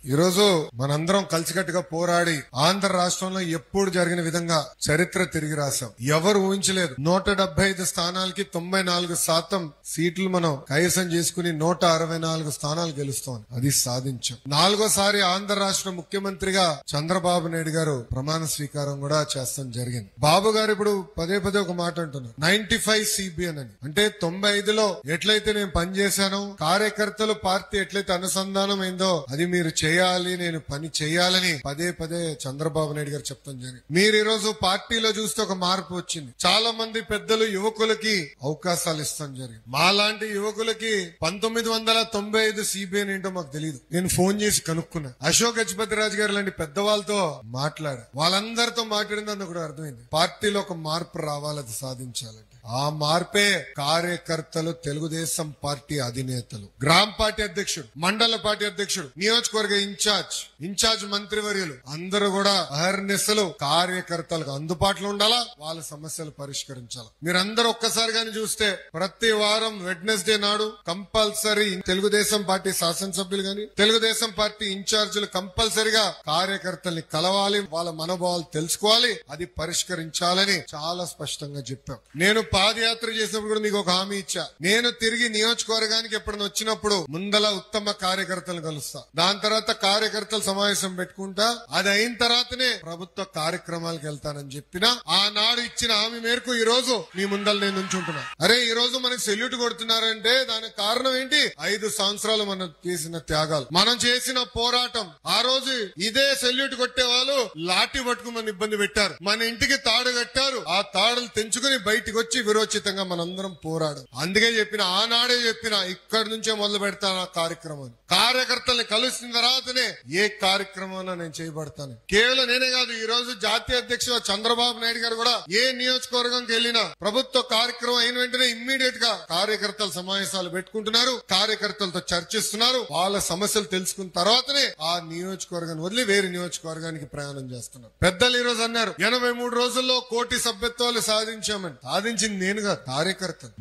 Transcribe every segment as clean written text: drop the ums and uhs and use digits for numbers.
ఈ రోజు మనందరం కలిసికట్టుగా పోరాడి ఆంధ్ర రాష్ట్రంలో ఎప్పుడు జరిగిన విధంగా చరిత్ర తిరిగి రాశాం. ఎవరు ఊహించలేదు. 175 స్థానాలకి 94% సీట్లు మనం కైవసం చేసుకుని 164 స్థానాలు గెలుస్తాం. అది సాధించాం. 4వ సారి ఆంధ్ర రాష్ట్ర ముఖ్యమంత్రిగా చంద్రబాబు నాయుడు గారు ప్రమాణ స్వీకారం కూడా చేస్తాం జరిగింది. బాబు గారు ఇప్పుడు పదే ఒక మాట అంటున్నారు, 95 CBN అని. అంటే 95లో ఎట్లయితే నేను పనిచేశానో, కార్యకర్తలు పార్టీ ఎట్లయితే అనుసంధానం అయిందో అది మీరు చేయాలి, నేను పని చేయాలని పదే చంద్రబాబు నాయుడు గారు చెప్తాం జరిగింది. మీరు ఈ రోజు పార్టీలో చూస్తే ఒక మార్పు వచ్చింది. చాలా మంది పెద్దలు యువకులకి అవకాశాలు ఇస్తాం జరిగింది. మాలాంటి యువకులకి 1995 CBN ఏంటో మాకు తెలియదు. నేను ఫోన్ చేసి కనుక్కున్నా. అశోక్ గజపతిరాజు గారు లాంటి పెద్దవాళ్ళతో మాట్లాడా. వాళ్ళందరితో మాట్లాడిందని కూడా అర్థమైంది. పార్టీలో ఒక మార్పు రావాలి, అది సాధించాలంటే ఆ మార్పే కార్యకర్తలు, తెలుగుదేశం పార్టీ అధినేతలు, గ్రామ పార్టీ అధ్యక్షుడు, మండల పార్టీ అధ్యక్షుడు, నియోజకవర్గ ఇన్ఛార్జ్ మంత్రివర్యులు అందరూ కూడా అహర్నిశలు కార్యకర్తలకు అందుబాటులో ఉండాలా, వాళ్ళ సమస్యలు పరిష్కరించాలా. మీరందరూ ఒక్కసారి గాని చూస్తే ప్రతి వారం వెడ్నెస్డే నాడు కంపల్సరీ తెలుగుదేశం పార్టీ శాసనసభ్యులు గాని, తెలుగుదేశం పార్టీ ఇన్ఛార్జీలు కంపల్సరీగా కార్యకర్తల్ని కలవాలి, వాళ్ళ మనోభావాలు తెలుసుకోవాలి, అది పరిష్కరించాలని చాలా స్పష్టంగా చెప్పాం. నేను పాదయాత్ర చేసినప్పుడు కూడా మీకు ఒక హామీ ఇచ్చా. నేను తిరిగి నియోజకవర్గానికి ఎప్పుడైనా వచ్చినప్పుడు ముందల ఉత్తమ కార్యకర్తలు కలుస్తా, దాని తర్వాత కార్యకర్తల సమావేశం పెట్టుకుంటా, అది అయిన తర్వాతనే ప్రభుత్వ కార్యక్రమాలకు వెళ్తానని చెప్పిన ఆనాడు ఇచ్చిన హామీ మేరకు ఈ రోజు మీ ముందల నేను ఉంచుంటున్నా. అరే ఈ రోజు మనకి సెల్యూట్ కొడుతున్నారంటే దానికి కారణం ఏంటి? 5 సంవత్సరాలు మనం చేసిన త్యాగాలు, మనం చేసిన పోరాటం. ఆ రోజు ఇదే సెల్యూట్ కొట్టే వాళ్ళు లాఠీ పట్టుకుని ఇబ్బంది పెట్టారు, మన ఇంటికి తాడు కట్టారు, ఆ తాడులు తెంచుకుని బయటికి వచ్చి విరోచితంగా మనందరం పోరాడు. అందుకే ఆనాడే చెప్పిన ఇక్కడి నుంచే మొదలు పెడతాను ఆ కార్యక్రమాన్ని. కార్యకర్తల్ని కలిసిన తర్వాతనే ఏ కార్యక్రమాన్ని నేను చేయబడతాను. కేవలం నేనే కాదు, ఈ రోజు జాతీయ అధ్యక్షుడు చంద్రబాబు నాయుడు గారు కూడా ఏ నియోజకవర్గంకి వెళ్ళినా ప్రభుత్వ కార్యక్రమం అయిన వెంటనే ఇమ్మీడియట్ గా కార్యకర్తల సమావేశాలు పెట్టుకుంటున్నారు, కార్యకర్తలతో చర్చిస్తున్నారు, వాళ్ళ సమస్యలు తెలుసుకున్న తర్వాతనే ఆ నియోజకవర్గాన్ని వదిలి వేరే నియోజకవర్గానికి ప్రయాణం చేస్తున్నారు. పెద్దలు ఈ రోజు అన్నారు 83 రోజుల్లో 1 కోటి సభ్యత్వాలు సాధించామని. సాధించింది నేనుగా, కార్యకర్తలు.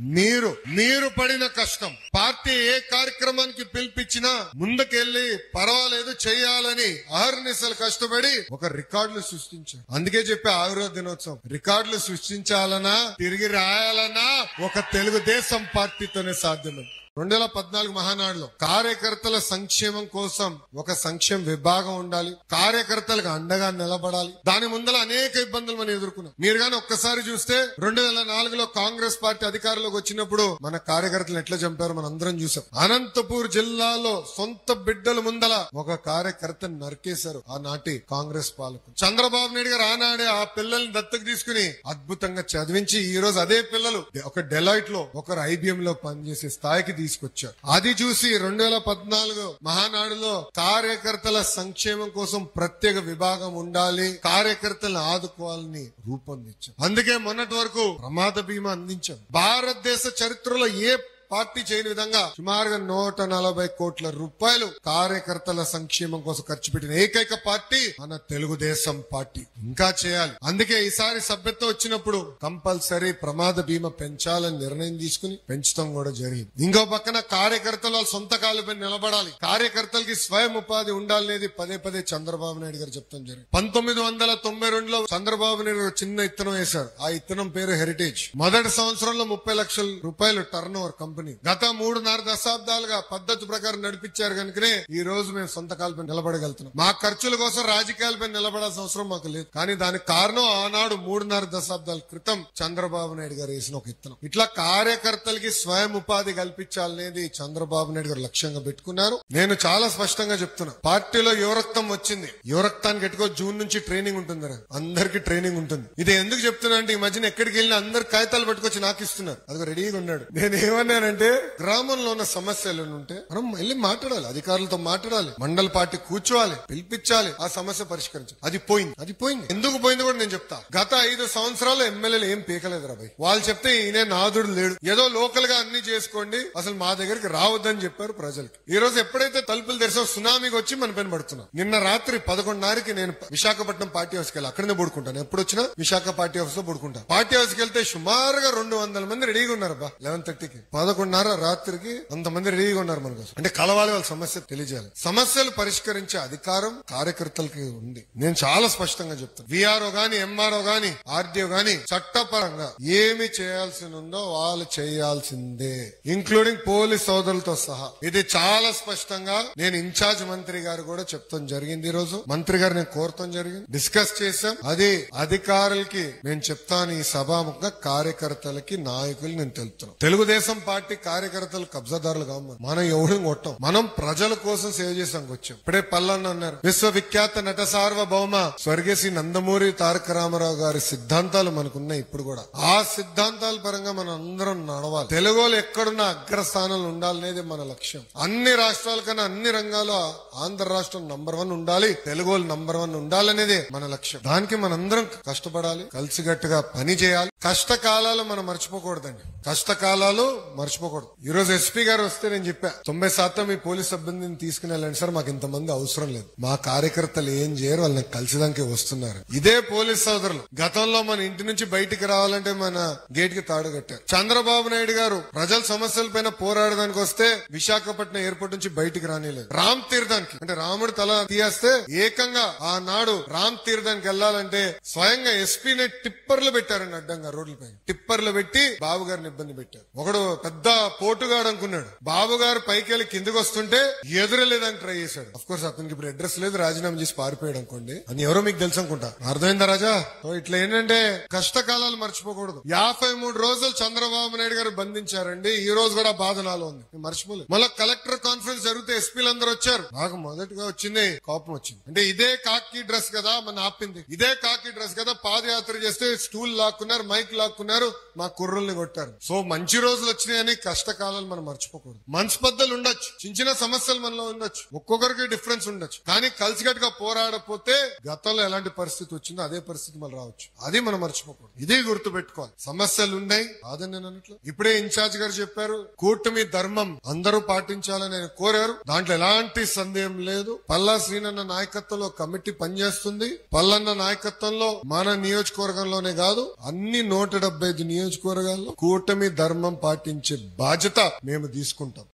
మీరు పడిన కష్టం. పార్టీ ఏ కార్యక్రమానికి పిలిపించినా ముందుకెళ్లి పర్వాలేదు చేయాలని అహర్నిశలు కష్టపడి ఒక రికార్డులు సృష్టించారు. అందుకే చెప్పే ఆవిర్భావ దినోత్సవం రికార్డులు సృష్టించాలన్నా తిరిగి రాయాలన్నా ఒక తెలుగుదేశం పార్టీతోనే సాధ్యమే. 2014 మహానాడులో కార్యకర్తల సంక్షేమం కోసం ఒక సంక్షేమ విభాగం ఉండాలి, కార్యకర్తలకు అండగా నిలబడాలి. దాని ముందర అనేక ఇబ్బందులు మనం ఎదుర్కొన్నాం. మీరు గాని ఒక్కసారి చూస్తే 2004లో కాంగ్రెస్ పార్టీ అధికారంలోకి వచ్చినప్పుడు మన కార్యకర్తలు ఎట్లా చంపారో మనం అందరం చూసాం. అనంతపూర్ జిల్లాలో సొంత బిడ్డల ముందల ఒక కార్యకర్తను నరికేశారు ఆనాటి కాంగ్రెస్ పాలకులు. చంద్రబాబు నాయుడు గారు ఆనాడే ఆ పిల్లల్ని దత్తకు తీసుకుని అద్భుతంగా చదివించి ఈ రోజు అదే పిల్లలు ఒక డెలాయిట్ లో, ఒకరు IBM లో పనిచేసే స్థాయికి తీసుకొచ్చారు. అది చూసి 2014 మహానాడులో కార్యకర్తల సంక్షేమం కోసం ప్రత్యేక విభాగం ఉండాలి, కార్యకర్తలను ఆదుకోవాలని రూపొందించాం. అందుకే మొన్నటి వరకు ప్రమాద బీమా అందించాం. భారతదేశ చరిత్రలో ఏ పార్టీ చేయని విధంగా సుమారుగా 140 కోట్ల రూపాయలు కార్యకర్తల సంక్షేమం కోసం ఖర్చు పెట్టిన ఏకైక పార్టీ మన తెలుగుదేశం పార్టీ. ఇంకా చేయాలి. అందుకే ఈసారి సభ్యత్వం వచ్చినప్పుడు కంపల్సరీ ప్రమాద బీమా పెంచాలని నిర్ణయం తీసుకుని పెంచడం కూడా జరిగింది. ఇంకో పక్కన కార్యకర్తలు వాళ్ళ సొంత కాళ్ళపై నిలబడాలి, కార్యకర్తలకి స్వయం ఉపాధి ఉండాలనేది పదే చంద్రబాబు నాయుడు గారు చెప్తాం జరిగింది. 1992లో చంద్రబాబు నాయుడు గారు చిన్న ఇత్తనం వేశారు. ఆ ఇత్తనం పేరు హెరిటేజ్. మొదటి సంవత్సరంలో 30 లక్షల రూపాయలు టర్న్ ఓవర్ కంపెనీ. గత 3.5 దశాబ్దాలుగా పద్ధతి ప్రకారం నడిపించారు కనుకనే ఈ రోజు మేము సొంత కాలపై నిలబడగలుగుతున్నాం. మా ఖర్చుల కోసం రాజకీయాలపై నిలబడాల్సిన అవసరం మాకు లేదు. కానీ దానికి కారణం ఆనాడు 3.5 దశాబ్దాల క్రితం చంద్రబాబు నాయుడు గారు వేసిన ఒక ఇత్తనం. ఇట్లా కార్యకర్తలకి స్వయం ఉపాధి కల్పించాలనేది చంద్రబాబు నాయుడు గారు లక్ష్యంగా పెట్టుకున్నారు. నేను చాలా స్పష్టంగా చెప్తున్నా, పార్టీలో యువరక్తం వచ్చింది. యువరక్తానికి ఎట్టుకో జూన్ నుంచి ట్రైనింగ్ ఉంటుంది, అందరికి ట్రైనింగ్ ఉంటుంది. ఇది ఎందుకు చెప్తున్నా అంటే ఈ మధ్యన ఎక్కడికి వెళ్ళినా అందరు కాగితాలు పట్టుకొచ్చి నాకు ఇస్తున్నారు. అది రెడీగా ఉన్నాడు. నేను ఏమన్నానంటే గ్రామంలో ఉన్న సమస్యలు ఉంటే మనం వెళ్ళి మాట్లాడాలి, అధికారులతో మాట్లాడాలి, మండల పార్టీ కూర్చోవాలి, పిలిపించాలి, ఆ సమస్య పరిష్కరించాలి. అది పోయింది. ఎందుకు పోయింది కూడా నేను చెప్తా. గత 5 సంవత్సరాలు ఎమ్మెల్యేలు ఏం పీకలేదు రాబాయ్. వాళ్ళు చెప్తే ఈయన నాదుడు లేడు, ఏదో లోకల్ గా అన్ని చేసుకోండి, అసలు మా దగ్గరికి రావద్దని చెప్పారు ప్రజలకి. ఈ రోజు ఎప్పుడైతే తలుపులు తెరిసో సునామీకి వచ్చి మన పైన పడుతున్నాం. నిన్న రాత్రి 11:30కి నేను విశాఖపట్నం పార్టీ హౌస్కి వెళ్ళి అక్కడనే పడుకుంటాను. ఎప్పుడు వచ్చినా విశాఖ పార్టీ హౌస్ లో పడుకుంటా. పార్టీ హౌస్కి వెళ్తే సుమారుగా 200 మంది రెడీగా ఉన్నారు. 11:30కి 11:30 రాత్రికి అంతమంది రెడీగా ఉన్నారు మన కోసం. అంటే కలవాలి, వాళ్ళ సమస్య తెలియజేయాలి. సమస్యలు పరిష్కరించే అధికారం కార్యకర్తలకి ఉంది. నేను చాలా స్పష్టంగా చెప్తాను. విఆర్ఓ గాని, ఎంఆర్ఓ గాని, ఆర్డీఓ గాని చట్టపరంగా ఏమి చేయాల్సి ఉందో వాళ్ళు చేయాల్సిందే, ఇంక్లూడింగ్ పోలీస్ సోదరులతో సహా. ఇది చాలా స్పష్టంగా నేను ఇన్ఛార్జ్ మంత్రి గారు కూడా చెప్తాం జరిగింది. ఈ రోజు మంత్రి గారు నేను కోరతాం జరిగింది, డిస్కస్ చేశాం. అది అధికారులకి నేను చెప్తాను, ఈ సభాముఖంగా కార్యకర్తలకి నాయకులు నేను తెలుపుతున్నాను. తెలుగుదేశం పార్టీ కార్యకర్తలు కబ్జాదారులు కావు. మనం ఎవరిని కొట్టాం, మనం ప్రజల కోసం సేవ చేసాం వచ్చాం. ఇప్పుడే పల్లన్న అన్నారు, విశ్వవిఖ్యాత నట సార్వభౌమ స్వర్గీయ శ్రీ నందమూరి తారక రామారావు గారి సిద్ధాంతాలు మనకున్నాయి. ఇప్పుడు కూడా ఆ సిద్ధాంతాల పరంగా మనం అందరం నడవాలి. తెలుగు వాళ్ళు ఎక్కడున్న అగ్రస్థానంలో ఉండాలనేది మన లక్ష్యం. అన్ని రాష్ట్రాల కన్నా అన్ని రంగాల్లో ఆంధ్ర రాష్ట్రం నంబర్ 1 ఉండాలి, తెలుగు వాళ్ళు నంబర్ 1 ఉండాలనేదే మన లక్ష్యం. దానికి మనందరం కష్టపడాలి, కలిసిగట్టుగా పని చేయాలి. కష్టకాలాలు మనం మర్చిపోకూడదండి, కష్టకాలాలు మర్చిపోకూడదు. ఈ రోజు ఎస్పీ గారు వస్తే నేను చెప్పా, 90% మీ పోలీస్ సిబ్బందిని తీసుకుని వెళ్ళండి సార్, మాకు ఇంతమంది అవసరం లేదు. మా కార్యకర్తలు ఏం చేయరు, వాళ్ళని కలిసిదానికి వస్తున్నారు. ఇదే పోలీస్ సోదరులు గతంలో మన ఇంటి నుంచి బయటికి రావాలంటే మన గేట్ కి తాడు కట్టారు. చంద్రబాబు నాయుడు గారు ప్రజల సమస్యల పైన పోరాడడానికి వస్తే విశాఖపట్నం ఎయిర్పోర్ట్ నుంచి బయటికి రానిలేదు. రామ్ తీర్థానికి అంటే రాముడు తల తీయేస్తే ఏకంగా ఆనాడు రామ్ తీర్థానికి వెళ్లాలంటే స్వయంగా ఎస్పీని టిప్పర్లు పెట్టారండి, అడ్డంగా రోడ్లపై టిప్పర్లు పెట్టి బాబు గారిని ఇబ్బంది పెట్టారు. ఒకడు పెద్ద పోటుగాడు అనుకున్నాడు, బాబు గారు పైకి వెళ్ళి కిందకి వస్తుంటే ఎదురలేదని ట్రై చేశాడు. అఫ్ కోర్స్ అతనికి ఇప్పుడు అడ్రస్ లేదు, రాజీనామా చేసి పారిపోయాడు అనుకోండి. అని ఎవరో మీకు తెలుసు అనుకుంటా. అర్థమైందా రాజా? ఇట్లా ఏంటంటే కష్టకాలాలు మర్చిపోకూడదు. 53 రోజులు చంద్రబాబు నాయుడు గారు బంధించారండి. ఈ రోజు కూడా బాధ నాలో ఉంది, మర్చిపోలేదు. మళ్ళీ కలెక్టర్ కాన్ఫరెన్స్ జరిగితే ఎస్పీలు అందరూ వచ్చారు. నాకు మొదటిగా వచ్చింది కోపం వచ్చింది. అంటే ఇదే కాకి డ్రెస్ కదా మన ఆపింది, ఇదే కాకి డ్రెస్ కదా పాదయాత్ర చేస్తే స్టూల్ లాక్కున్నారు, మైక్ లాక్కున్నారు, మా కుర్రల్ని కొట్టారు. సో మంచి రోజులు వచ్చినాయని కష్టకాలాలు మనం మర్చిపోకూడదు. మనస్పర్ధలు ఉండొచ్చు, చిన్న చిన్న సమస్యలు మనలో ఉండొచ్చు, ఒక్కొక్కరికి డిఫరెన్స్ ఉండొచ్చు. కానీ కలిసికట్టుగా పోరాడపోతే గతంలో ఎలాంటి పరిస్థితి వచ్చిందో అదే పరిస్థితి మళ్ళీ రావచ్చు. అది మనం మర్చిపోకూడదు, ఇదే గుర్తు పెట్టుకోవాలి. సమస్యలు ఉన్నాయి కాదని నేను అన్నట్లు. ఇప్పుడే ఇన్ఛార్జ్ గారు చెప్పారు, కూటమి ధర్మం అందరూ పాటించాలని ఆయన కోరారు. దాంట్లో ఎలాంటి సందేహం లేదు. పల్లా శ్రీనన్న నాయకత్వంలో కమిటీ పనిచేస్తుంది. పల్లన్న నాయకత్వంలో మన నియోజకవర్గంలోనే కాదు అన్ని 175 నియోజకవర్గాల్లో కూటమి ధర్మం పాటించే బాధ్యత మేము తీసుకుంటాం.